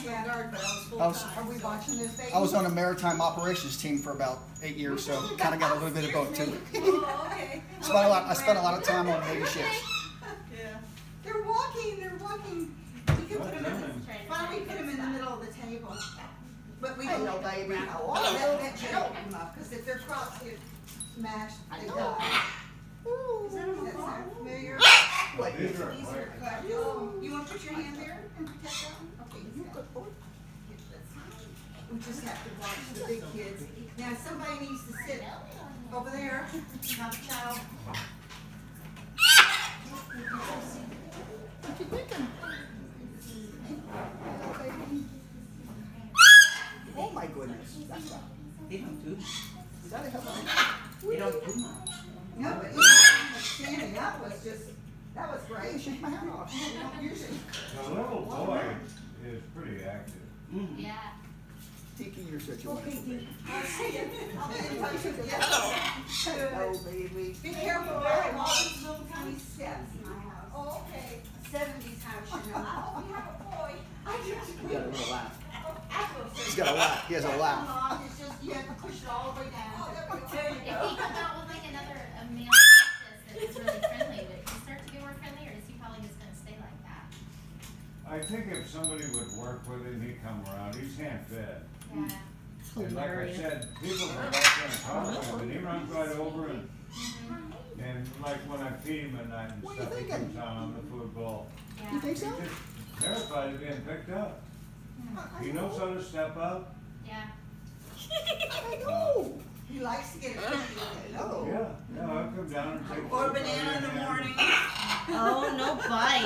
National Guard, but I was full I was- time. Are we watching this, baby? I was on a maritime operations team for about 8 years, so kind of got a little bit of both too. Oh, okay. I spent a lot of time on Navy ships. Yeah. They're walking, they're walking. We could put them in the, why don't we put them in the middle of the table? But we don't know, baby. That joke them up, because if their crops get smashed, they die. Is that Does on the that ball? sound familiar? But these are These are quick. cut. Oh, you want to put your hand there and protect that one? Okay, you good boy. We just have to watch the big kids. Now, somebody needs to sit over there, not a child. What you thinking? Oh my goodness. That's not. They don't do much. Is that a headline? They don't do much. No, but standing up was just, that was Hey, great. shake my hat off. We don't usually. The little boy is pretty active. Mm. Yeah. Tiki, you're such a Okay, wonderful baby. I'll see it. I'll be in touch with you. Hello, baby. Be careful, I have all these little tiny steps in my house. Oh, okay. 70s house, you know. Oh, we have a boy. I just, He's got a little laugh. He's He's got a laugh. He has a laugh. It's just, you have to push it all the way down. Oh, there we go. There you If go. he comes out with like a male cactus that is really friendly, would he start to get more friendly, or is he probably just gonna stay like that? I think if somebody would work with him, he'd come around. He's hand fed. Yeah. And like I said, people go back there and talk to him, and he runs right over and like when I feed him at night and What are you stuff, he thinking? comes down on the food bowl. You Yeah. think so? He's just terrified of being picked up. He knows how to step up. Yeah. I know. He likes to get a cookie. Oh. Yeah, I'll come down and take. Or banana in the morning. Oh, no bite.